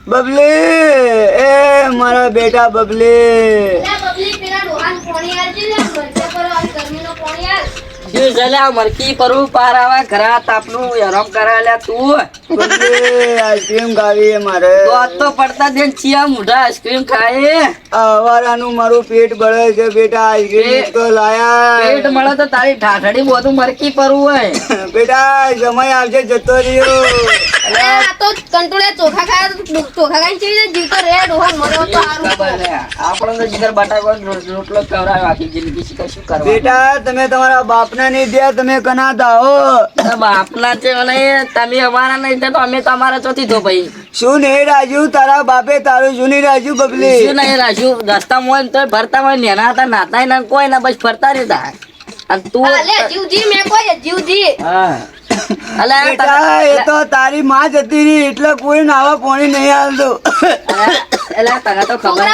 બબલી એ મારા બેટા બબલી મરકી પરવું પાર આવા ઘરા તાપનું આરામ કરાવ્યા તું બબલી આઈસ્ક્રીમ ખાવી મારે તો આજ તો પડતા દેન ચિયા મુઢા આઈસ્ક્રીમ ખાય અવારાનું મારું પેટ બળે છે બેટા આઈસ્ક્રીમ તો લાયા પેટ મળે તો તારી ઠાઠડી બધું મરકી પરવું હોય બેટા સમય આવશે જતો રહ્યો આપણને જીગર બટાકો રોટલો ખવડાવ્યો આખી જિંદગી શું કરવા બેટા તમે તમારા બાપના નહીં દે તમે કના દાઓ બાપના છે મને તમે અમારા નહીં તો અમે તમારા ચોથી તો ભાઈ શું નહીં રાજુ તારા બાપે તારું શું નહીં રાજુ બબલી શું નહીં રાજુ રસ્તામાં હોય ને તો ફરતા હોય નેના હતા નાતા ના કોઈ ના બસ ફરતા રહેતા અને તું હા બેટા એ તો તારી માં જતી રહી એટલે કોઈ નાવા પાણી નહીં આવતું તને તો ખબર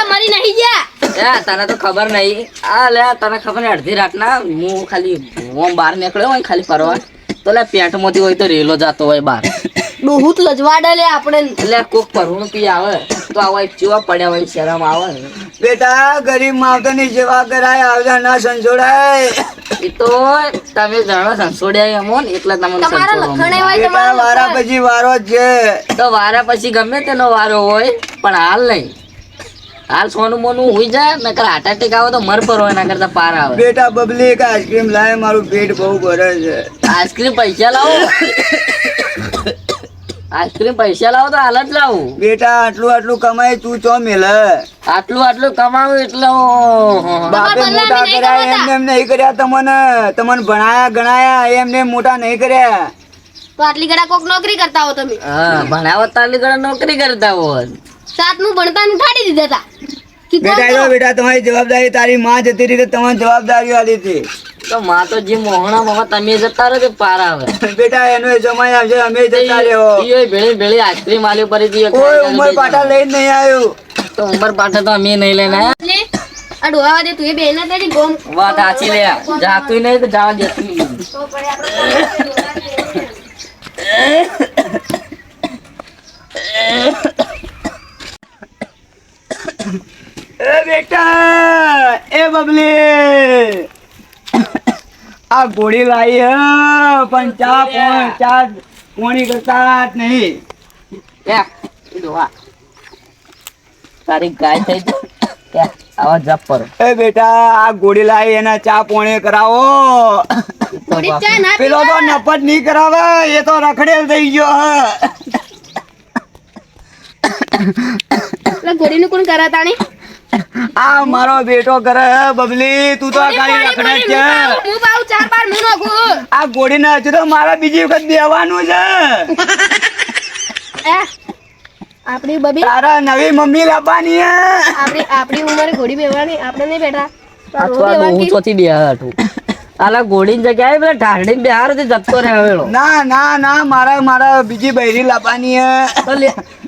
તને તો ખબર નહીં તને ખબર નહીં અડધી રાતના હું ખાલી બહાર નીકળ્યો હોય ખાલી ફરવા તો પેન્ટ માંથી હોય તો રેલો જતો હોય બહાર બહુત લજવાડે લે આપણે એટલે કોક પરવું પી આવે તો આવા ચેવા પડ્યા હોય શરમ આવે બેટા ગરીબ માવતરની સેવા કરાય આવજા ના સંજોડાય એ તો તમે જાણો સંસોડ્યા એમો ને એટલે તમને બેટા વારા પછી વારો જ છે તો વારા પછી ગમે તેનો વારો હોય પણ હાલ નહીં હાલ સોનું મોનું હોઈ જાય ને હાર્ટ એટેક આવે તો મર પર હોય ના કરતા પાર આવે બેટા બબલી એક આઈસ્ક્રીમ લાવે મારું પેટ બહુ ભરે છે આઈસ્ક્રીમ પૈસા લાવો આઈસ્ક્રીમ પૈસા લાવો તો હાલ જ લાવું બેટા આટલું કમાય તું ચો મેલે આટલું કમાવું એટલે બાપે મોટા કર્યા એમને એમ નહીં કર્યા તમને ભણાયા ગણાયા એમને મોટા નહીં કર્યા તો આટલી ગડા કોક નોકરી કરતા હો તમે હા ભણાવો તાલી ગળા નોકરી કરતા હોય સાતમું ભણતા ઉઠાડી દીધા હતા બેટા તમારી જવાબદારી તારી માં જતી રહી તમારી જવાબદારી આલી હતી તો માં તો જે મોહણા મોહા તમે જતા રહો તે પાર આવે બેટા એનો સમય આવશે અમે જતા રહ્યો ભેળી ભેળી આઈસ્ક્રીમ આલી પડી હતી કોઈ ઉમર પાટા લઈને નહીં આવ્યું તો ઉમર પાટા તો અમે નહીં લઈને આ ડોહા દે તું એ બેન તારી ગોમ વાત સાચી લે જાતું નહીં તો જવા દેતું એ બેટા એ બબલી આ ગોળી લાવી હ પણ ચા પોણી કરતા જ નહીં તારી ગાય થઈ આવા જપ પર એ બેટા આ ગોળી લાવી એના ચા પોણી કરાવો પેલો તો નપટ નહીં કરાવે એ તો રખડેલ થઈ ગયો ગોળીનું કોણ કરાતા ને આ મારો બેટો કરે બબલી તું તો ખાલી રખડે છે હું પાઉ 4-5 મહિનો આ ગોળી ના હજુ તો મારા બીજી વખત દેવાનું છે આપણી બબી તારા નવી મમ્મી લાવવાની આપણી ઉંમરે ઘોડી બેવાની આપણે નહીં બેઠા હું ચોથી બે હતું આલા ગોળી ની જગ્યાએ પેલા ઢાંડી બિહાર થી જતો રહ્યો ના મારા બીજી બૈરી લાવવાની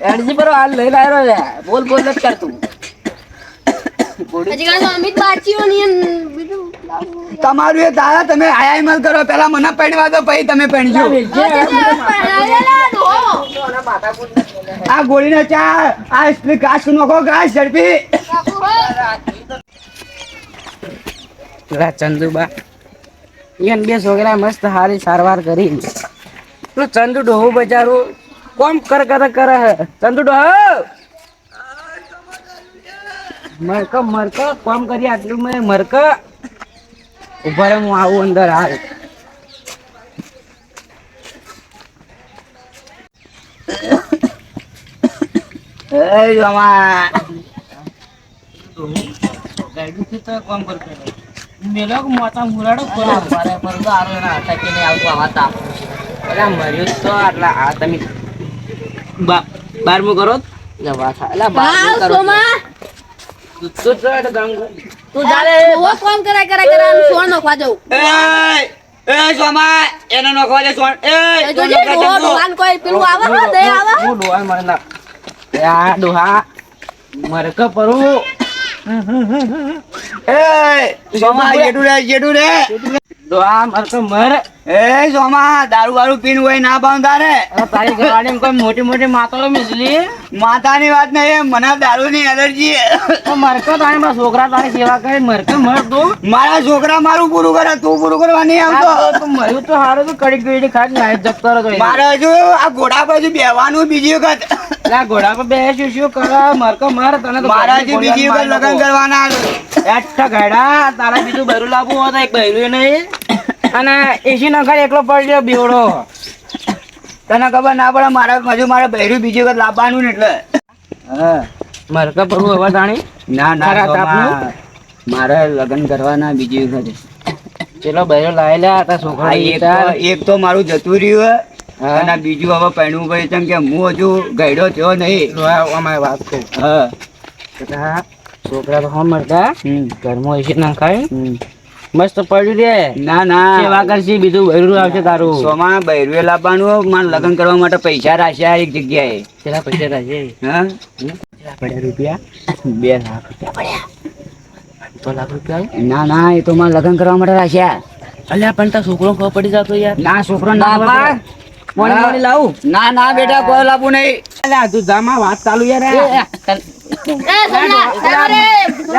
એડજી પર હાલ લઈને આવ્યો છે બોલ જ કરતું અમિત બાચીઓ તમારું એ દાદા તમે આયા મત કરો પેલા મને પહેણવા દો પછી તમે પહેણજો આ ગોળીનો ચા આ ઘાસ નોખો ઘાસ ઝડપી ચંદુબા એને બે છોકરા મસ્ત સારી સારવાર કરી પેલું ચંદુ ડોહું બચારું કોમ કરે ચંદુ ડોહો મરક કોમ કરી આટલું મેં મરક ઉભા રહે હું આવું અંદર હાલ કોમ કરતો મેલો મોટા મુરાડો પર તો આરો ના હતા કે નહીં આવતું આવા તાપ અલા મર્યું તો આટલા આ તમે 12મું કરો જવા થા અલા 12મું કરો તું જાલે વો કોમ કરા સોણ નખવા જાવ એ સોમા એનો નખવા દે સોણ ડોહાન કોઈ પેલું આવે ને દે આવે હું ડોહાન મરે ના આ ડોહા મરક પરું એ સોમા જેટું રે તો આ મરતો મર એ સોમા દારૂ વાળું પીન હોય ના બાંધા રે તારી ઘરવાળી કોઈ મોટી મોટી માતાઓ મિસલી માતાની વાત નહીં મને દારૂની એલર્જી તો મરકો તારી મારા છોકરા તારી સેવા કરે મરકો મર તું મારા છોકરા મારું પૂરું કરે તું પૂરું કરવા નહીં આવતો તું મર્યું તો હારું તો કડી કડી ખાટ નાઈ જતો રહો તો મારે હજુ આ ઘોડા પર બેવાનું બીજી વખત આ ઘોડા પર બેસી શું કરે મરકો મર તને તો મારા હજી બીજી વખત લગ્ન કરવાના એઠા ઘડા તારા બીજું બૈરું લાવવું હોય તો એક બૈરું નહીં અને એસી નખર એકલો પડ્યો બેવડો તને ખબર ના પડે મારે બહેરું બીજી વખત લાવવાનું ને એટલે હા મરકા પરવું હવે તાણી ના ખરા ના તાપનું? મારે લગ્ન કરવાના બીજી વખત ચલો બૈરો લાવી લે આ છોકરા એક તો મારું જતું રહ્યું હા. અને બીજું હવે પહેણવું ભાઈ કેમ કે હું હજુ ગયડો થયો નહીં અમારી વાત કહું હા છોકરા તો હમ મરતા ઘરમાં એસી નાખાય હમ. મસ્ત પડ્યું રે ના ના સેવા કરશી બીજું બૈરું આવશે તારું સોમાં બહેરુએ લાવવાનું મારે લગ્ન કરવા માટે પૈસા રાખ્યા એક જગ્યાએ કેટલા પૈસા થશે હા કેટલા પડ્યા રૂપિયા 2 લાખ રૂપિયા પડ્યા 2 લાખ રૂપિયા ના ના એ તો મારે લગ્ન કરવા માટે રાખ્યા અલ્યા પણ તાર છોકરો ખબર પડી જતો યાર ના છોકરો બાપા, મોડી મોડી લાવું ના ના બેટા કોઈ લાવવું નહીં અલ્યા તું જામાં વાત ચાલુ યાર એ સોમના અરે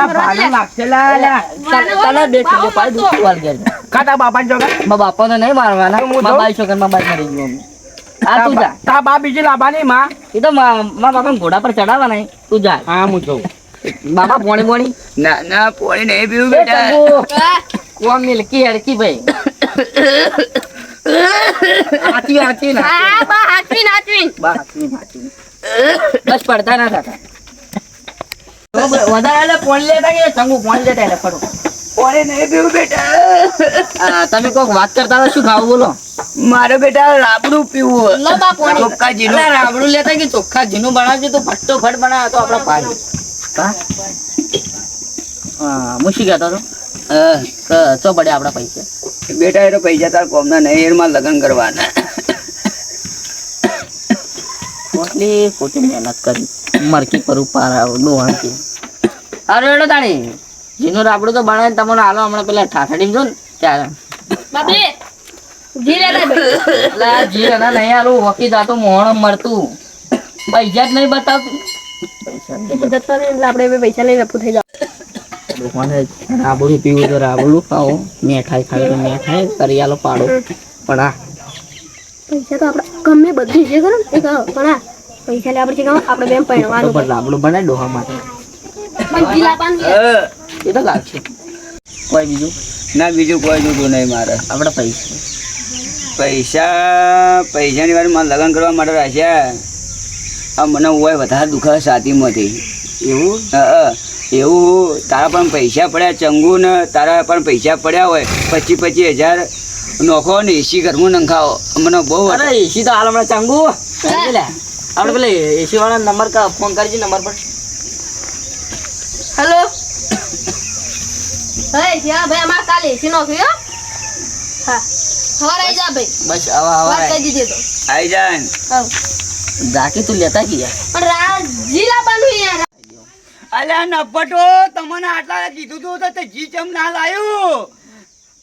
ભાડું લાગશે લા અલ્યા. તને બે કિલો પાઈ દૂધ વાલ ગયા કાતા બાપા જોગા મા બાપા ને નહીં મારવાના મા બાઈ છોકરા મા બાઈ મરી ગયો આ તું જા તા બા બીજી લાવવાની માં એ તો મા બાપા ઘોડા પર ચડાવવા નહીં તું જા હા હું જોઉં બાપા પોણી પોણી ના ના પોણી નહીં પીવું બેટા કોમ મિલકી હડકી ભાઈ આતી આતી ના હા બા હાચવીન હાચવીન બા આતી આતી બસ પડતા ના થતા વધારે પોણી લેતા કે ચંગુ પોણી લેતા એટલે ફટો પોણી નહીં પીવું બેટા તમે કોક વાત કરતા હતા શું ખાવું બોલો મારે બેટા રાબડું પીવું લો બા પોણી ચોખ્ખા જીનું અલા રાબડું લેતા કે ચોખ્ખા જીનું બનાવજે તો ફટો ફટ બનાવે તો આપડા પાણી હા મુશી કહેતો તો ચો પડે આપડા પૈસા બેટા એ તો પૈસા તાર કોમના નહીં એમાં લગ્ન કરવાના એટલી ખોટી મહેનત કરી મરકી પર ઉપર ડોહાણથી અરે એડો તાણી જીનું રાબડું તો બનાવીને તમને હાલો હમણાં પેલા ઠાઠડી જો ને ત્યારે બાપરે જી લેતા બે અલા જી એના નહીં હાલું વકી જાતું મોહણ મરતું પૈસા જ નહીં બતાવતું જતો ને એટલે આપણે બે પૈસા લઈને રફુ થઈ જાવ લોકોને રાબડું પીવું તો રાબડું ખાઓ મેઠાઈ ખાવી તો મેઠાઈ કરિયાલો પાડો પણ આ પૈસા તો આપણે ગમે બધું જે કરો ને એ કરો પણ આ પૈસા લે આપણે કહો આપણે બેન પહેરવાનું પણ રાબડું બનાય ડોહા માટે પણ જીલા પાન એ તો લાગશે કોઈ બીજું ના બીજું કોઈ જોતું નહીં મારે આપણે પૈસા પૈસાની વાર મારે લગ્ન કરવા માટે રાખ્યા આ મને હોય વધારે દુખાવે છાતીમાંથી એવું એવું તારા પણ પૈસા પડ્યા ચંગુ ને તારા પણ પૈસા પડ્યા હોય 25,000 નોખો ને એસી ઘરમાં નંખાવો મને બહુ અરે એસી તો હાલ હમણાં ચાંગુ લે આપણે પેલે એસી વાળા નંબર કા ફોન કરજે નંબર પર હેલો હે જ્યાં ભાઈ અમાર કાલે એસી નો થયો હા સવાર આવી જા ભાઈ બસ આવા વાત આવા કરી દીધી તો આઈ જાય હા જાકે તું લેતા ગયા પણ જીલા પાન યાર અલ્યા નપટો તમને આટલા કીધું તું તો તે જી ચમ ના લાયું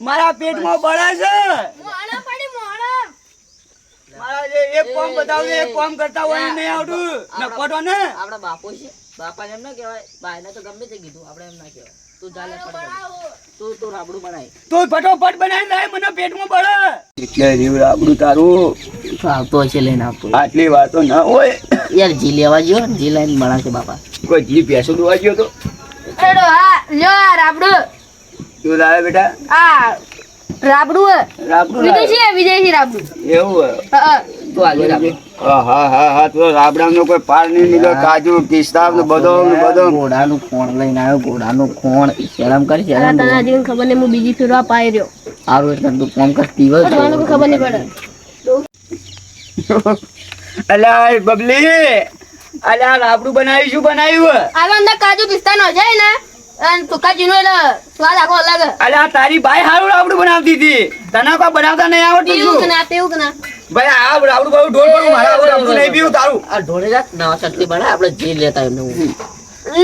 મારા પેટમાં બળે છે મોણા પડી મોણા મારા જે એક કામ બતાવજે એક કામ કરતા હોય નહીં આવડું નપટો ને આપડા બાપો છે બાપા એમ ના કહેવાય ભાઈને તો ગમે તે કીધું આપણે એમ ના કહેવાય તું ચાલે પડ તું રાબડું બનાય તો ફટોફટ બનાવી લાય મને પેટમાં બળે એટલે રીવ રાબડું તારું તો આવતો હશે લઈને આવતો આટલી વાતો ના હોય યાર જી લેવા જો જી લઈને બનાવશે બાપા કોઈ જી ભેંસો દોવા ગયો તો એડો હા લ્યો આ રાબડું તું લાવે બેટા આ રાબડું રાબડું વિદેશી રાબડું એવું હા તો આજે રાબડું હા તો રાબડાનો કોઈ પાર નહીં નીકળે કાજુ પિસ્તા ને બદામ ને બદામ ઘોડાનું ખોણ લઈને આવ્યો ઘોડાનું ખોણ શરમ કરી અરે શરમ તને હજી ખબર નહીં હું બીજી ફેરવા પાઈ રહ્યો સારું એટલે તું કોમ કર પીવો પણ મને કોઈ ખબર નહીં પડે અલ્યા બબલી અલ્યા રાબડું બનાવ્યું શું બનાવ્યું આમાં અંદર કાજુ પિસ્તા નો જાય ને અને સુકાજીનો એટલે સ્વાદ આખો અલગ અલ્યા તારી બાઈ હારું રાબડું બનાવતી હતી તને કોઈ બનાવતા નહીં આવડતું પીવું કે શું ના પીવું કે ના ભાઈ આ રાબડું બાબડું ઢોળ પડું મારા આવું રાબડું નહીં પીવું તારું આ ઢોળે જાત નવા ચટણી બનાય આપણે જે લેતા એમને હું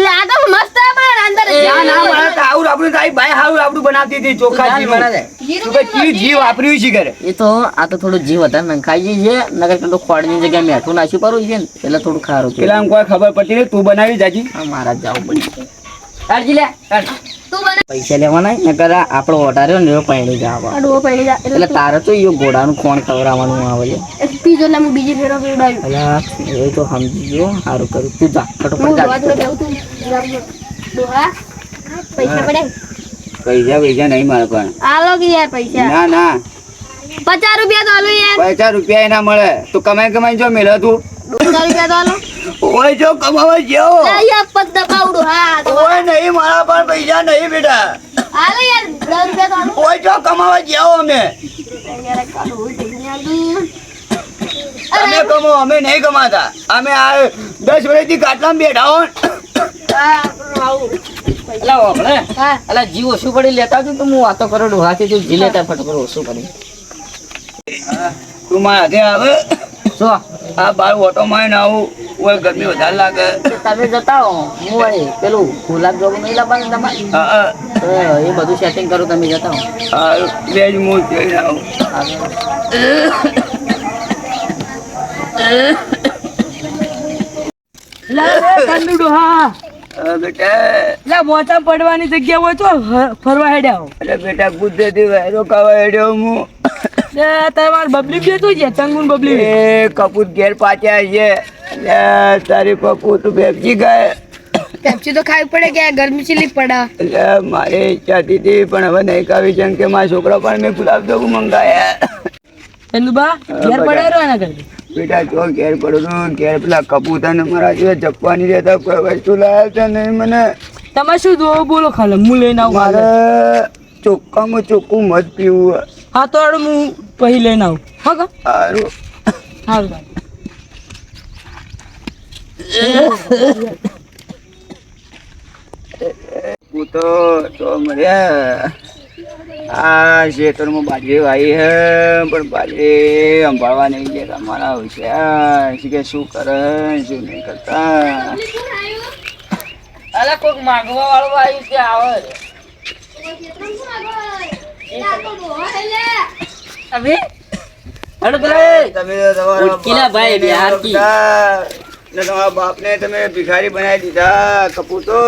લા તો મસ્ત છે પણ અંદર ના ના મારે તો આવું આપણું તારી બાઈ હારું આપણું બનાવતી હતી ચોખ્ખા દાલ જીવ બનાવે. તું કે ચી જીવ વાપર્યું છે ઘરે એ તો આ તો થોડું જીવ વધારે નખાઈ છે નગર પેલું ખોળની જગ્યાએ મેઠું નાખ્યું પડું છે ને એટલે થોડું ખારું છે પેલા આમ કોઈ ખબર પડતી નહીં તું બનાવી જાજી હા, મારા જ જવું પડશે કાળજી લે કાઢ. તું બને પૈસા લેવાના નકર આપણો ઓટાર્યો ને એવો પૈણી જવા અડવો પડી જા એટલે તારે તો એ ઘોડાનું ખોણ ખવડાવવાનું આવે છે એક પીજો એટલે હું બીજી ફેરો પીવડાવ્યું એટલે એ તો સમજી ગયો સારું કર્યું તું જા હું ફટોફટ દોવા જા જોડે બેહું તું દોહા પૈસા પડે પૈસા નહીં મારે પણ આલો કે યાર પૈસા ના ના 50 રૂપિયા તો આલો યાર 50 રૂપિયા ના મળે તું કમાઈ જો મેળો તું 50 રૂપિયા તો આલો ઓય જો કમાવા જેવો યાર પગ દબાવડું હા તો ઓય નહીં મારા પણ પૈસા નહીં બેટા આલો યાર 10 રૂપિયા તો આલો ઓય જો કમાવા જેવો અમે યાર કાઢો હોય પૈસા નહીં તમે કમો અમે નહીં કમાતા અમે આ 10 વર્ષથી કાટલામાં બેઠા હો એટલે ઓગળે હા એટલે જીવ ઓછું પડી લેતા હતું તો હું વાતો કરો ડોહાથી તું જી લેતા ફટોફટ ઓછું પડી તું મારા હાથે આવે જો આ બાર ઓટો માં આવું ઓય ગરમી વધારે લાગે તમે જતા હો હું વળી પેલું ગુલાબ જાંબુ નહીં લાવવાનું તમારે હા, હા. તો એ બધું સેટિંગ કરું તમે જતા હો આ બે જ હું જઈને આવું હા, બેટા મોટા પડવાની જગ્યા હોય તો ફરવા હેડ્યા અરે બેટા કુદરતી વાયરો ખાવા હેડ્યો હું તમારે બબલી બે તો છે ચંગુન બબલી એ કપૂત ઘેર પાછા છે એટલે તારી કપૂત પેપ્સી ખાય પેપ્સી તો ખાવી પડે કે ગરમી ચીલી પડે એટલે મારી ઈચ્છા હતી પણ હવે નહીં ખાવી છે કે મારા છોકરા પણ મેં ગુલાબ જાંબુ મંગાયા ચંદુબા ઘેર પડ્યા એના કરતી બેટા જો ઘેર પડું ઘેર પેલા કપૂત અને મારા જે જપવાની રહેતા કોઈ વસ્તુ લાવ્યા છે નહીં મને તમે શું જોવો બોલો ખાલે હું લઈને આવું મારે ચોખ્ખામાં ચોખ્ખું મત પીવું હા તો હું પછી લઈને આવું હા કા સારું સારું હું તો મળ્યા આ ખેતરમાં બાજરી વાવી હે પણ બાજરી સંભાળવા નહીં દે તમારા હોશિયાર છે કે શું કરે શું નહીં કરતા અલા કોક માગવા વાળું આવ્યું છે આવે અભી હડો પેલા તમે તમારા ઉટકીલા ભાઈ, બાપને બિહાર કી. ને તમારા બાપને તમે ભિખારી બનાવી દીધા કપૂતો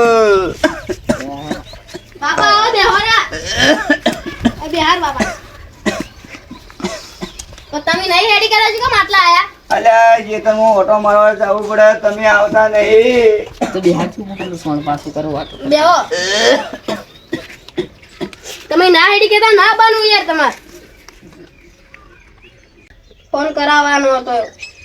બાપા આવો બેહોરા બિહાર બાપા તો તમે નહીં રેડી કરો છો કે માટલા આયા અલ્યા જે તમે ઓટો મારવા જવું પડે તમે આવતા નહીં તો બિહાર થી મોકલું સોન પાછું કરો વાતો બેહો તમે ના રેડી કેતા ના બનવું યાર તમાર ફોન કરાવવાનો હતો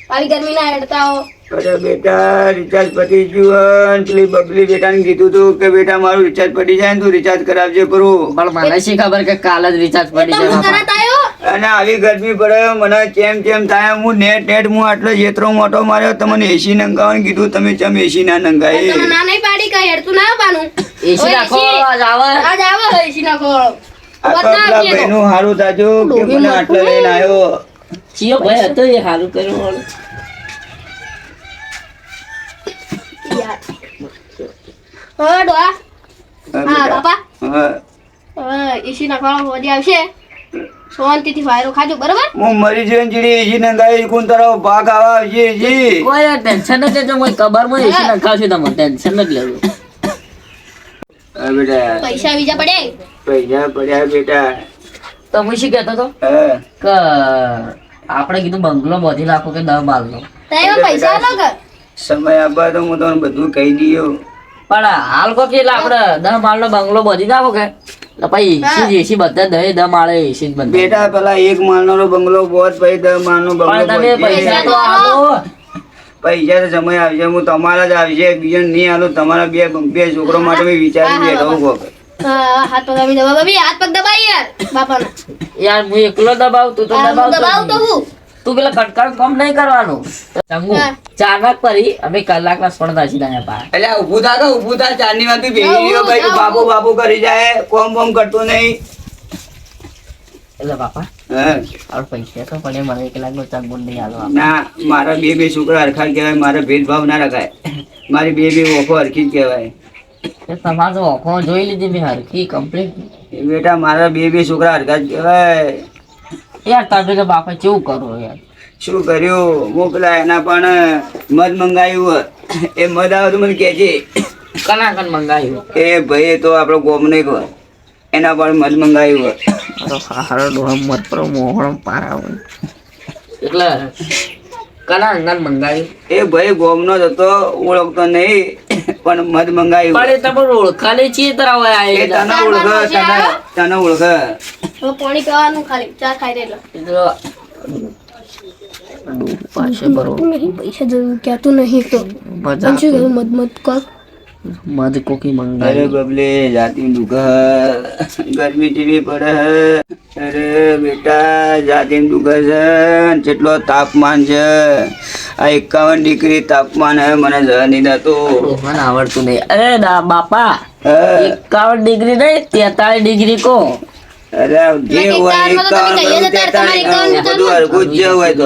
આવી ગરમી ના હેડતા હો અરે બેટા રિચાર્જ પતી ગયું પેલી બબલી બેટાને કીધું તું કે બેટા મારું રિચાર્જ પતી જાય ને તું રિચાર્જ કરાવજે કરું પણ મને શી ખબર કે કાલ જ રિચાર્જ એ પડી તો હું જાય તરત આવ્યો અને આવી ગરમી પડે મને કેમ થાય હું નેટ હું આટલો જેતરો મોટો માર્યો તમને એસી નંગાવાનું કીધું તમે ચમ એસી ના તમે નંગાઈ ના નહીં પાડી કઈ હેડતું ના બાનું એસી નાખો આજ આવે આજ આવે એસી નાખો આ તો પેલા ભાઈનું હારું તાજું કે મને આટલો લઈને આવ્યો ચિયો ભાઈ હતો એ સારું કર્યું હા ડોહા હા, હા બેટા. બાપા હા. એસી નાખવાનો વધી આવશે શાંતિથી ફાયરો ખાજો બરાબર હું મરી જઈને ચીડી એસી નંગાઈ કોણ તારો ભાગ આવા આવશે એસી કોઈ ટેન્શન જ લેજો મને ખબર માં એસી નખાવશું તમને ટેન્શન જ લેજો હા બેટા પૈસા બીજા પડે પૈસા પડ્યા બેટા તો હું શું કહેતો હતો હા કે આપણે કીધું બંગલો બાંધી નાખો કે 10 બાગલો તો એમાં પૈસા આલો કે સમય આપવા તો હું તમને બધું કહી દઉં પણ હાલ કો કે આપણે 10 માળનો બંગલો બાંધી નાખો કે એટલે પછી એસી બધા 10 માળે એસી જ બંધ બેટા પેલા એક માળનો બંગલો બહોત પછી 10 માળનો બંગલો પણ તમે બહોત. પૈસા તો આપો પૈસા તો સમય આવશે હું તમારા જ આવશે બીજો નહીં આલું તમારા બે છોકરો માટે મેં વિચારી બેઠો છું કોક. હાથ પગ દબાવી દો બાબી હાથ પગ દબાઈ યાર બાપાનો યાર હું એકલો દબાવ તું તો હું દબાવ દબાવું તો હું તું પેલા કટકાળ કામ નહીં કરવાનું ચંગુ હા. ચાનક પરી અમે કલાકના સોળ દાસી દાયા પા એટલે ઊભું થા કે ઊભું થા ચારની માંથી બેસી રહ્યો ભાઈ તું બાપુ બાપુ કરી જાય કોમ બોમ કરતો નહીં એટલે બાપા હા. હવે પૈસા તો પણ મને 1 લાખનો ચંગુ નહીં આલો ના મારા બે છોકરા હરખા જ કહેવાય મારે ભેદભાવ ના રખાય મારી બે ઓખો હરખી જ કહેવાય તમારે ઓખો જોઈ લીધી મેં હરખી કમ્પ્લીટ. એ બેટા મારા બે છોકરા હરખા જ કહેવાય. યાર તમે તો બાપા કેવું કરો યાર. શું કર્યું હું પેલા એના પણ મધ મંગાવ્યું એ મધ આવે તો મને કહેજે. કના કન મંગાવ્યું? એ ભાઈ તો આપણો ગોમને કહો એના પણ મધ મંગાવ્યું. હારો ડોહા મત પર મોહણ પારા એટલે કના અંગન મંગાવ્યું? એ ભાઈ ગોમનો જ હતો ઓળખતો નહીં પણ મધ મંગાવ્યું. પણ એ તમે ઓળખાલે છીએ તરાવ એ તને ઓળખ તને ઓળખ. હવે પાણી પીવાનું ખાલી ચા ખાઈ રહેલો પાસે બરોબર નહીં પૈસા જરૂર કહેતું નહીં તો મજા શું કરું મત મત કર મધ કોકી અરે મંગાવી. બબલે જાતી દુઃખ ગરમી ટીવી પડે. અરે બેટા જાતી દુઃખ છે જેટલો તાપમાન છે આ 51 ડિગ્રી તાપમાન હે મને જવા નહીં દેતું. મને આવડતું નહીં. અરે બાપા હા. 51 ડિગ્રી નહીં 43 ડિગ્રી કો. અરે જે હોય 51 બધું હરખું જ હોય તો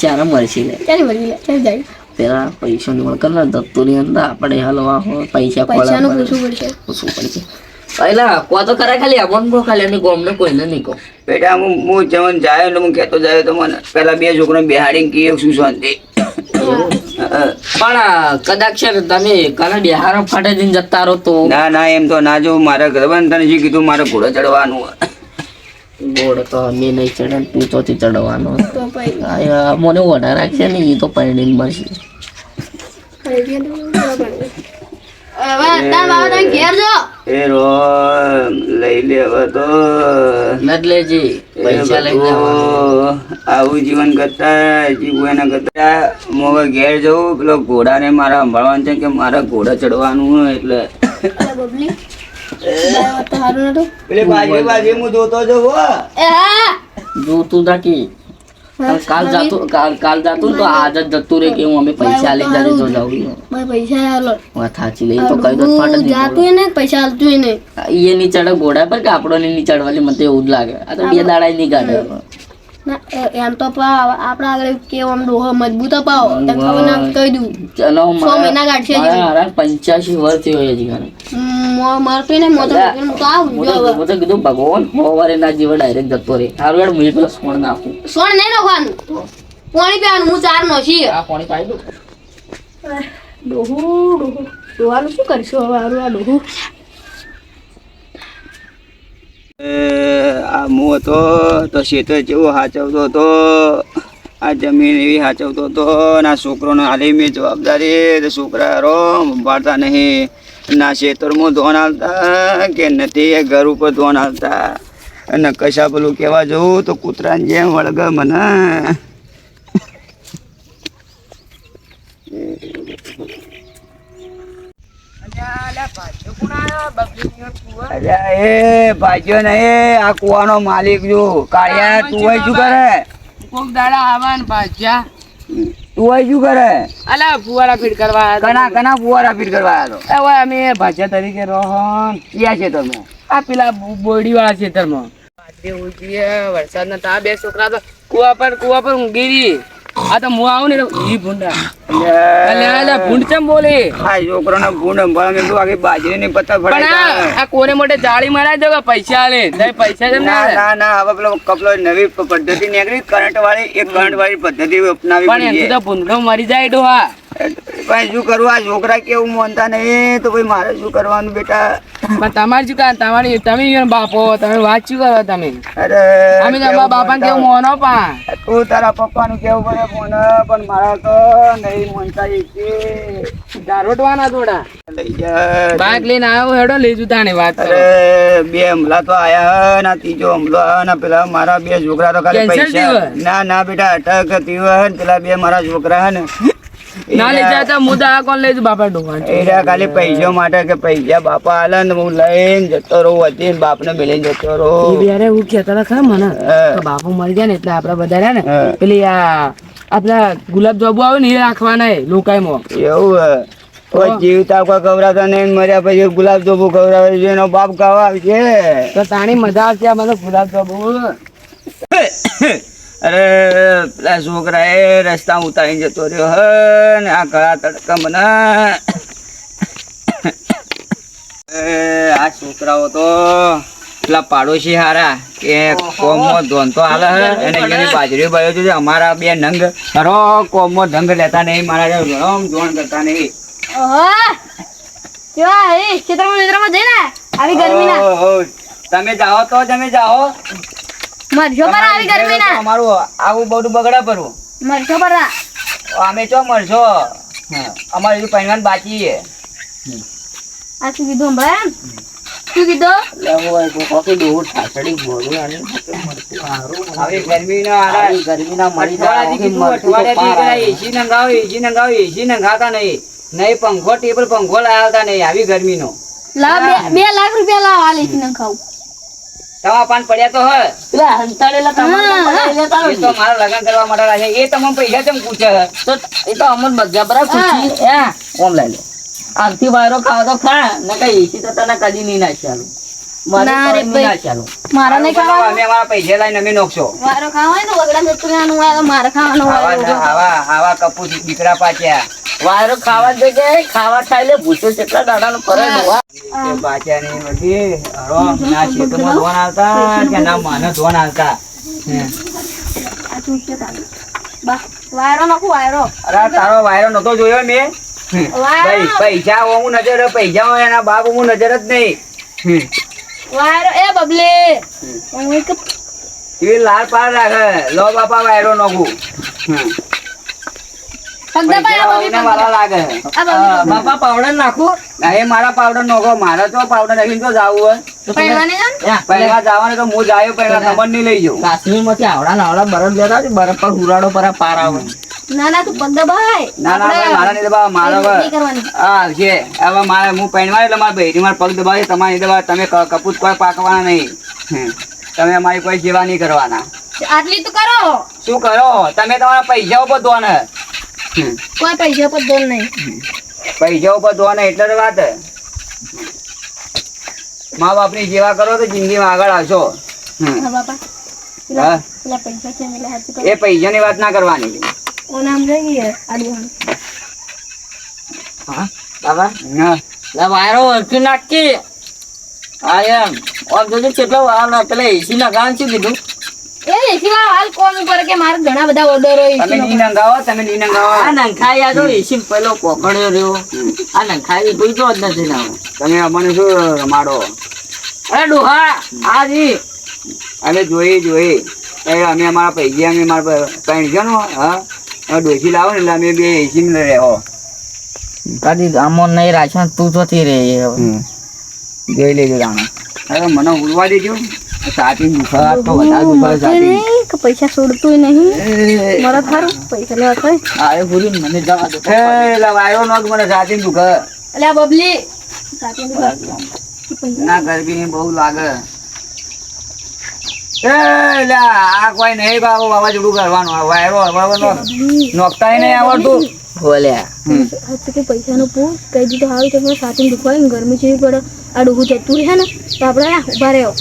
ચારે મળશે લે. ચાલી મળી લે ચાલી જાય પેલા પૈસા ની મળકર ના દત્તુની અંદર આપણે હલવા હોય પૈસા પૈસાનું પૂછવું પડશે પૂછવું પડશે. પહેલા કો તો ખરા ખાલી અમન કો ખાલી અને ગોમને કોઈને નહીં કહો. બેટા હું જવાનું જાય એટલે હું કહેતો જાય તો મને પેલા બે છોકરાને બેહાડીને કહીએ શું શાંતિ. પણ કદાચ છે ને તમે કને બિહારો ફાટે જઈને જતા રહો તો ના એમ તો ના જો મારા ઘર તને જે કીધું મારે ઘોડો ચડવાનું. ગોળ તો અમે નહીં ચડે તું ચોથી ચડવાનો. તો પછી મને ઓર્ડર રાખશે ને એ તો પૈણી મળશે. હવે તાર બાબા તમે ઘેર જો એ રો લઈ લે હવે તો લડ લેજે પૈસા લઈ જવાનું. આવું જીવન કરતા જીવવું એના કરતા હું હવે ઘેર જવું પેલો ઘોડાને મારા સંભાળવાનું છે કે મારા ઘોડા ચડવાનું હોય એટલે અલા બબલી વાત તો હારું નતું પેલી બાજુ હું જોતો જઉં હો. એ હા જો તું તાકી કાલ જાતું તો આજ જ જતું રે કે હું અમે પૈસા લઈ જાજે જો જાઉં. મારે પૈસા આલો વાત સાચી લઈ તો કઈ દો ફાટે જાતું ને પૈસા આલતું ને એ ની ચડે ઘોડા પર કે આપણો ની ચડવાની મને તો એવું જ લાગે. આ તો બે દાડા ની કાઢે. ના એમ તો પાવ આપડા આગળ કેવો આમ ડોહો મજબૂત પાવ તને ખબર ના કહી દઉં ચલો 6 મહિના ગાઢશે જ. મારા 85 વર્ષ થયો હજી ઘરે. મારતો ને મોતો હું તો આવું જો હવે હું તો કીધું ભગવાન સવારે ના જીવ ડાયરેક્ટ જતો રે. હારું યાર હું પેલો સોણ નાખું. સોણ નહીં નાખવાનું પાણી પીવાનું હું ચાર નો છી આ પાણી પાઈ દઉં. ડોહાનું શું કરશું હવે હારું આ ડોહું આ હું હતો તો ખેતર જેવો સાચવતો હતો આ જમીન એવી સાચવતો હતો અને આ છોકરોને હાલી મેં જવાબદારી તો છોકરા રો સંભાળતા નહીં ના ખેતરમાં ધોન હાલતા કે નથી એ ઘર ઉપર ધોન હાલતા અને કશા પેલું કહેવા જવું તો કૂતરાને જેમ વળગે મને. અલ્યા એ ભાઈઓ ને આ કુવાનો માલિક જો કાળિયા તું હોય શું કરે? કોક દાડા આવાન ભાજ્યા તું હોય શું કરે? અલા ફુવારા ફીટ કરવા કના ફુવારા ફીટ કરવા આવ્યો? એ ઓય અમે ભાજ્યા તરીકે રોહન ક્યાં છે તમે? આ પેલા બોરડી વાળા ખેતરમાં બાજરી ઉગી વરસાદ ના તા બે છોકરા તો કુવા પર ઊંઘી રહી. આ તો હું આવું ને ઈ ભૂંડા અલ્યા ભૂંડ ચમ બોલે આ છોકરાને ભૂંડ સંભાળે તો આખી બાજરીની પત્તા પણ ફડાય. આ કોને મોટે જાળી મારા દો પૈસા આલે તમે પૈસા જેમ ના ના ના ના હવે પેલો કપલો નવી પદ્ધતિ નીકળી કરંટ વાળી પદ્ધતિ અપનાવી પણ એમથી તો ભૂંડો મરી જાય ડોહા. ભાઈ શું કરવું આ છોકરા કેવું માનતા નહીં તો ભાઈ મારે શું કરવાનું બેટા? પણ તમારે શું કામ તમે બાપો તમે વાત શું કરો તમે અરે અમે તમારા બાપા કેવું મોનો પા તું તારા પપ્પાનું કેવું પડે ફોન પણ મારા તો નહીં માનતા દારોટવાના થોડા લઈ જાય. બાઇક લઈને આવ્યો હેડો લઈ જતા ને વાત કરો. અરે બે હમલા તો આયા ના ત્રીજો હમલો આવ્યો ને પેલા મારા બે છોકરા તો ખાલી Cancel પૈસા થયું? ના બેટા અટક થયું ને પેલા બે મારા છોકરા હે ને ના લઈ જાય તો મુદ્દા આ કોણ લઈ જુ બાપા ડોહા એરા ખાલી પૈસા માટે કે પૈસા બાપા આલે ને હું લઈને જતો રહું હતી ને બાપને મેલીને જતો રહું. યારે એવું કહેતા ખરા મને હા. કે બાપુ મરી ગયા ને એટલે આપડે બધા રહ્યા ને હા. પેલી આપડા ગુલાબ જાંબુ આવે ને એ રાખવાના લોકાઈમાં એવું હે કોઈ જીવતા કોઈ ખવડાવતા નહીં મર્યા પછી ગુલાબ જાંબુ ખવડાવે છે એનો બાપ ખાવા આવશે. તો તાણી મજા આવશે આ બધા ગુલાબ જાંબુ. અરે પેલા છોકરા એ રસ્તા ઉતારીને જતો રહ્યો હે ને આ ગળા તડકા મને આ છોકરાઓ તો પેલા પાડોશી હારા કે કોમમાં ધોનતો હાલે હે અને એની બાજરી બાજુ જોજે અમારા બે નંગ હરો કોમમાં ધંગ લેતા નહીં મારા ગરમ ધોન કરતા નહીં. ઓહો કેવા હે ખેતરમાં જઈને આવી ગરમીના ઓહો, તમે જાઓ તો તમે જાઓ મરજો પર આવી ગરમીના અમારું આવું બધું બગડા પરવું મરજો પર અમે ચો મળશો અમારે હજુ પહેરવાનું બાકી છે. આ શું કીધું હમણાં શું કીધું આવી ગરમીના હારા ગરમીના મરી એસી નંગાવો એસી નંગાવો એસી નંગાતા નહીં નહીં પંખો ટેબલ પંખો લાવતા નહીં આવી ગરમીનો. લાવ 2 લાખ રૂપિયા લાવ આ લેખી ન ખાવ તમારા પાન પડ્યા તો હે પેલા હંતાડેલા તમારા લેતા એ તો મારા લગ્ન કરવા માટે રાખે એ તમને પૈસા કેમ પૂછે તો એ તો અમર બધા બરાબર ખુશી ઓમ લઈ લે આમથી વાયરો ખાવા તો ખા ને કઈ એસી તો તને કદી નહીં નાખ્યાલું ના રે ભાઈ. નાખ્યાલું મારા નહીં ખાવાનું અમે અમારા પૈસા લઈને અમે નોખશો. વારો ખાવાનો તો વગડા મેત્રાનું હોય તો મારે ખાવાનો આવા હોય આવા આવા કપૂર દીકરા પાછ્યા વાયરો ખાવા જગ્યાએ ખાવા ખાઈ લે ભૂસો કેટલા દાડાનો ફરે ડોહા. એ પાછ્યા નહીં બધી હરો ના ખેતરમાં ધોન આવતા કે ના માને ધોન આવતા હે. આ શું છે તારે બા વાયરો નાખું વાયરો અરે તારો વાયરો નતો જોયો મેં વાયરો પૈસા હું નજર પૈસા હોય એના બાપ હું નજર જ નહીં. વાયરો એ બબલે હું એક એ લાલ પાર રાખે લો બાપા વાયરો નોખું પગદા પાયા બબલે મારા લાગે આ બબલે બાપા પાવડર નાખું ના એ મારા પાવડર નોખો મારે તો પાવડર રાખીને તો જાવું હોય પહેરવાને જાન પહેલા જવાનું તો હું જાયો પહેલા ખબર નહીં લઈ જાઉં. કાશ્મીર માંથી આવડા નાવડા બરફ લેતા હોય, બરફ પર હુરાડો પર પાર આવે ના ના તું પગદા ભાઈ ના ના ભાઈ, મારા નહીં દબાવ મારા નહીં કરવાની હા છે હવે મારે હું પહેરવા એટલે મારા બહેરી મારા પગ દબાવે તમારે નહીં દબાવે તમે કપૂત કોઈ પાકવાના નહીં તમે અમારી કોઈ સેવા નહીં કરવાના. આટલી તો કરો શું કરો તમે તમારા પૈસા ઉપર દો ને કોઈ પૈસા પર દોલ નહીં પૈસા ઉપર દો ને એટલે તો વાત મા બાપની સેવા કરો તો જિંદગીમાં આગળ આવશો. હા બાપા હા પેલા પૈસા છે એટલે હાથ કરો એ પૈસાની વાત ના કરવાની. ઓ નામ જઈએ આડું હા બાબા હા લે વાયરો વળકી નાખી હા એમ ઓમ જોજો કેટલો વાર પેલા એસી લગાવવાનું શું કીધું એ એસીમાં હાલ કોમ ઉપર કે મારે ઘણા બધા ઓર્ડર હોય તમે ની નંગાવો તમે ની નંગાવો આ નંખાઈ આ તો એસી પેલો કોકડ્યો રહ્યો આ નંખાઈ કોઈ તો જ નથી ના તમે અમને શું રમાડો અરે ડોહા આ જી અમે જોઈ અમે અમારા પૈસા અમે મારા પેન્શન હા ડોસી લાવો ને એટલે અમે બે એસી રહો કદી આમો નહીં રાખ્યો તું તો થી રે જોઈ લેજો જાણો હવે મને ઉડવા દેજો સાચી દુખા તો વધારે દુખા સાચી નહીં કે પૈસા છોડતું નહીં મારા થારું પૈસા લેવા થાય આરે ભૂરી મને જવા દો એ વાયરો નો મને સાચી દુખા એટલે આ બબલી સાચી ના ગરમી બહુ લાગે આ કોઈ નહીં બાબુ વાવાઝોડું કરવાનું આ વાયરો હળવાનો નોખતા નહીં આવડતું બોલ્યા પૈસા નું પૂછ કઈ દીધું હારું છે પણ સાચી દુખવાય ને ગરમી જેવી પડે આ ડૂહું જતું રહે ને તો આપણે ઉભા રહ્યો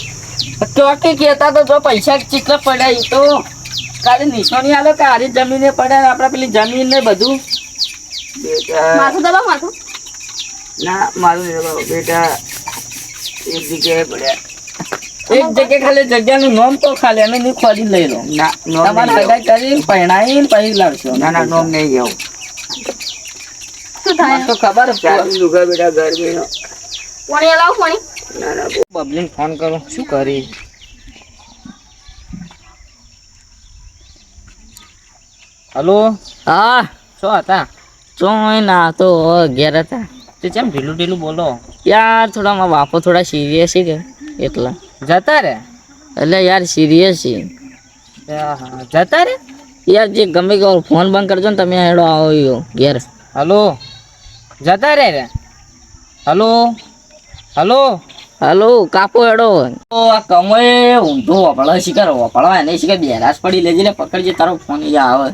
તો કે કેતા તો જો પૈસા ચીકલા પડ્યા ઈ તો કાલે નિશાની આલો કે આરી જમીને પડ્યા ને આપણે પેલી જમીન ને બધું માથું દબાવ માથું ના મારું બેટા એક જગ્યાએ પડ્યા એક જગ્યાએ ખાલી જગ્યાનું નામ તો ખાલી અમે નહીં ખોલી લઈ લો ના નોમ તમારે નહીં સગાઈ કરી પરણાઈને પછી લાવશો ના ના નોમ નહીં જાવ શું થાય તો ખબર સાચી દુખા બેટા ગરમીનો પાણી લાવ પાણી ના ના બબલીને ફોન કરો શું કરી હલો હા શું હતા ચોય ના તો ઘેર હતા તે કેમ ઢીલું ઢીલું બોલો યાર થોડા મારા બાપો થોડા સિરિયસ છે કે એટલા જતા રે એટલે યાર સિરિયસ છે જતા રે યાર જે ગમે કે ફોન બંધ કરજો ને તમે હેડો આવો ઘેર હલો જતા રે હલો હલો હલો કાપો હેડો તો આ કમોય ઊંધો વપડા શીખર વપડવા એને શીખર બેરાસ પડી લેજે ને પકડજે તારો ફોન આવે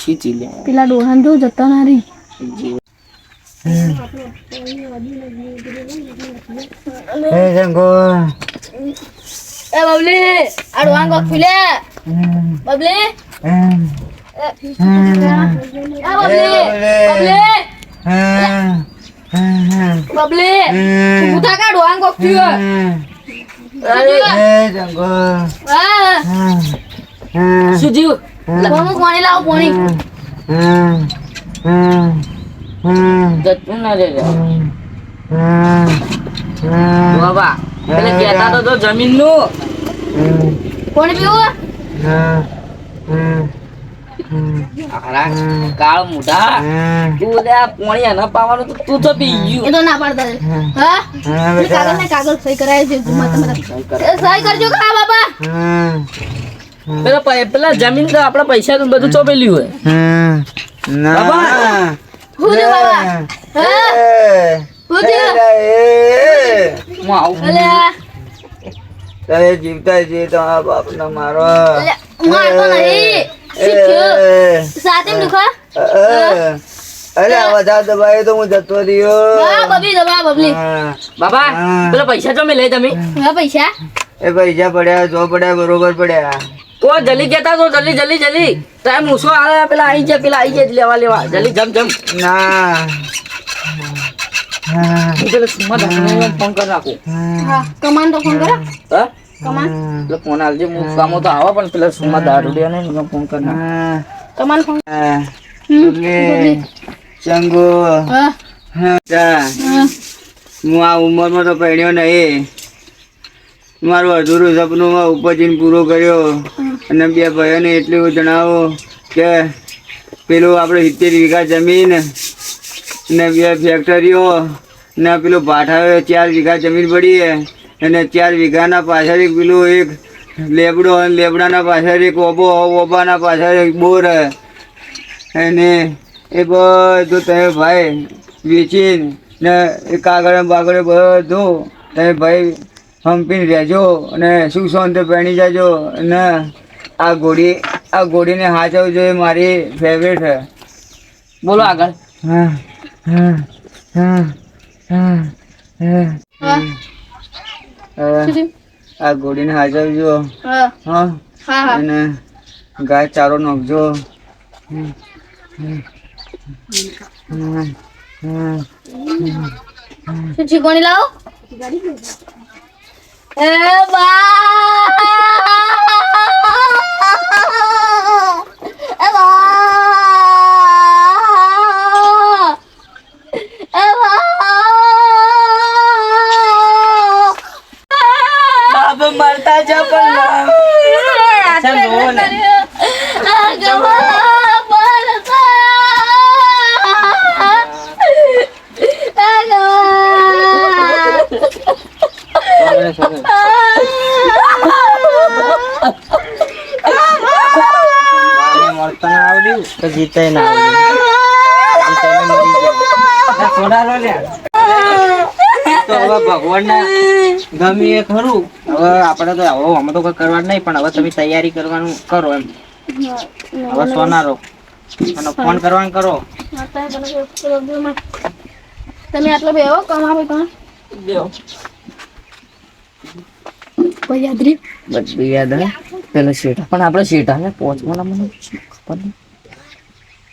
શું ચી લે પેલા ડોહાન જો જતા ના રહી એ જંગો એ બબલી આ ડોહાન કો ખુલે બબલી બબલી બબલી ઉઠા કાઢો આંગ કોક થયું જંગો હા શું થયું કોનું પાણી લાવો પાણી જતું ના રે બાબા પેલે કહેતા તો જમીન નું પાણી પીવું કાળ મુઢા તું લે આ પોણી ન પાવાનું તો તું તો પી એ ગયું તો ના પાડતા હા કાગળ ને કાગળ સહી કરાય છે સહી કરજો કા બાબા પેલા જમીન તો આપડા પૈસા નું બધું ચોપેલ્યું હોય બાબા હું દે બાબા હા હું દે હું આવું અલે તારે જીવતા છે તમારા બાપ ને મારો અલે મારતો નહીં શીખ્યો સાથે દુખા અરે આ વધારે દબાયો તો હું જતો રહ્યો હા બબલી દબા બબલી બાબા પેલા પૈસા જો મેં લઈ તમે હા પૈસા એ પૈસા પડ્યા જો પડ્યા બરોબર પડ્યા તો જલ્દી કેતા તો જલ્દી ટાઈમ મૂસો આવે પેલા આઈ જાય લેવા જલ્દી જમ ના હું પેલા સુમા દાદાને ફોન કરી નાખું હા કમાન તો ફોન કરો હા કમાન પેલા ફોન આલજે હું કામો તો આવા પણ પેલા સુમા દારૂડિયા ને ફોન કરી નાખ કમાન ફોન બબલી ચંગુ હા હું આ ઉંમરમાં તો પહેણ્યો નહીં મારું અધૂરું સપનું ઉપજીને પૂરો કર્યો અને બે ભાઈઓને એટલું જણાવો કે પેલું આપણે 70 વીઘા જમીન ને 2 ફેક્ટરીઓ ને પેલું ભાઠાવે 4 વીઘા જમીન પડી અને 4 વીઘાના પાછળ એક પેલું એક લેબડો અને લેબડાના પાછળ એક ઓબાના પાછળ એક બોર અને એ બધું તમે ભાઈ વેચીને ને એ કાગળ બાગળ બધું તમે ભાઈ હંપીને રહેજો અને સુખ શાંતિ પહેણી જાજો અને આ ઘોડીને હાચવજો એ મારી ફેવરેટ છે બોલો આગળ આ ઘોડીને હાચવજો હા હા હા અને ગાય ચારો નાખજો શું ચીકોણી લાવો એ બા એ બા એ બા બાપ મરતા જા પણ જીતે ના ભગવાન ના ગમે એ ખરું હવે આપડે તો અમે તો કઈ કરવાનું નહીં પણ હવે તમે તૈયારી કરવાનું કરો એમ હવે સોનારો અને ફોન કરવાનું કરો તમે આટલો બેહો કમાવો તમે કોઈ યાદ રહી બધું યાદ આવે પેલા શેઠા પણ આપણે શેઠા ને પહોંચવાના મને ખબર નહીં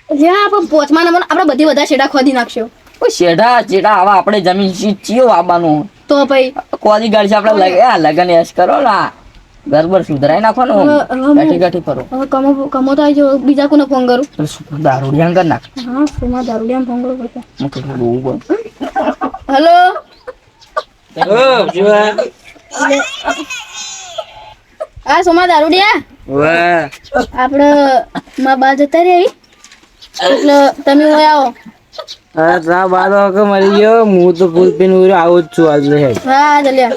જ્યાં આપણે પોચમાં નંબર આપણે બધી બધા છેડા ખોદી નાખશો કોઈ શેઠા ચેઠા આવા આપણે જમીન ચીયો આવવાનું તો ભાઈ કોદી ગાડી આપણે લગન એશ કરો ના ગરબર સુધરાઈ નાખવાનું ગાઠી ગાઠી કરો હવે કમો તો આવી જાઓ બીજા કોને ફોન કરું દારૂડિયા કર નાખ હા સુમા દારૂડિયા ફોન કરું પડશે હું કેટલું બહુ બોલ હેલો હા સુમા દારૂડિયા આપણે માં બા જતા રહી એટલે તમે હોય આવો અરે તા બાદ કે મરી ગયો હું તો ફૂલ પીને ઉર્યો આવું જ છું આજ લે હા જલ્યા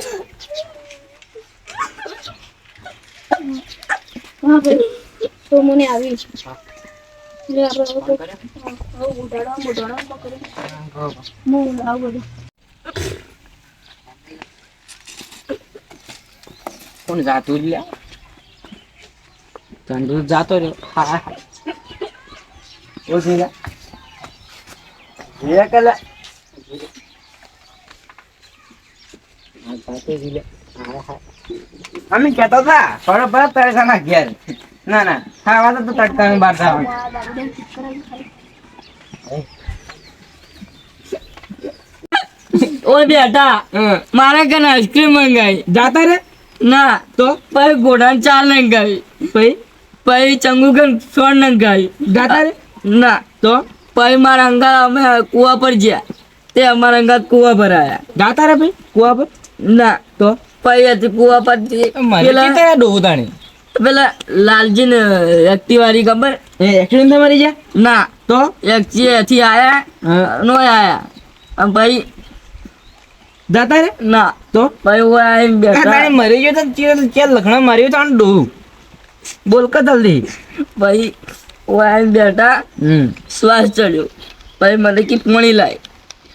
હા ભાઈ તો મને આવી લે આપણે કોણ જાતું જ લ્યા ચંદુ જાતો રહ્યો હા ઓછી અમે કેતો હતા થોડો પરત પરેશાન ના ઘેર ના ના હા વાત તો તડકા બાર થવાનું ઓય બેટા હા. મારા કને આઈસ્ક્રીમ મંગાવી જાતા રે ના તો પછી ઘોડાને ચાર મંગાવી પછી પછી ચંગુકન સોળ મંગાવી જાતા રે ના તો પછી મારા અંગાત અમે કુવા પર ગયા તે અમારા અંગાત કુવા પર આયા જાતા રે ભાઈ કુવા પર ના તો પછી હતી કુવા પર પેલા ડોહું તાણી પેલા લાલજી ને એક્ટિવારી ખબર એ એક્સિડન્ટ તમારી જા ના તો એથી આયા હા. નો આયા અને પછી જાતા રે ના તો પછી હું આવીને બેઠા મરી ગયો તો ચાર લખણા માર્યો તો ડોહું બોલ કે જલ્દી પછી હું આવીને બેઠા શ્વાસ ચડ્યો પછી મને કે પોણી લાય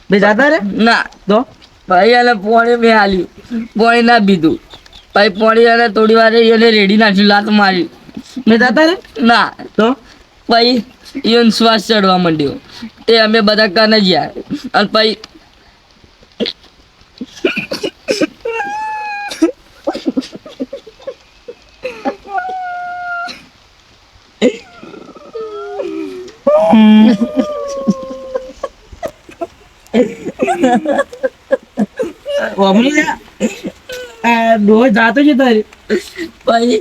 બે જાતા રે ના તો ભાઈ એને પોણી મેં હાલ્યું પોણી ના પીધું પછી પોણી એને થોડી વાર એને રેડી નાખ્યું લાત મારી બે જાતા રે ના તો પછી એને શ્વાસ ચડવા માંડ્યો તે અમે બધા કાને ગયા અને પછી વાપરી જા ડોહો જાતો છે તારી પછી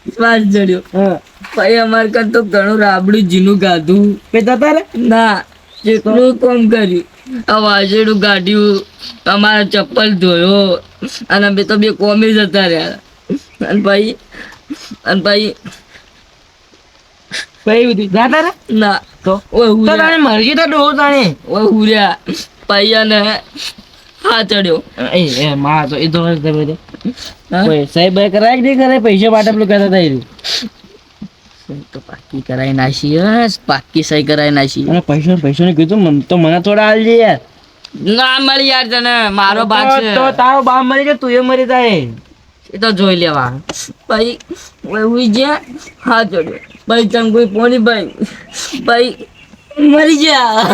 શ્વાસ ચડ્યો હા પછી અમારે કાં તો ઘણું રાબડું જીનું ગાધું બે જાતા રે ના જેટલું કામ કર્યું આ વાજેડું ગાઢ્યું અમારા ચપ્પલ ધોયો અને અમે તો બે કોમી જતા રહ્યા અને પછી પછી બધું જાતા રે ના તો ઓય તો હુર્યા તાણે મરી ગયો તો ડોહો તાણે ઓય હુર્યા પછી અને હા ચડ્યો એ માં તો એ તો હા? સાહેબ કરાય કે નહીં કરાય પૈસા માટે પેલું કહેતા હતા એ સહી તો પાક્કી કરાઈ નાખી હસ પાક્કી સહી કરાઈ નાખી અને પૈસા ને કીધું તો મને થોડા હાલજે યાર ના મળી યાર તને મારો ભાગ છે તો તારો બાપ મરી જાય તું એ મરી જાય એ તો જોઈ લેવા પછી હુઈ ગયા હા ચડ્યો પછી ચંગુઈ પોણી ભાઈ પછી મરી ગયા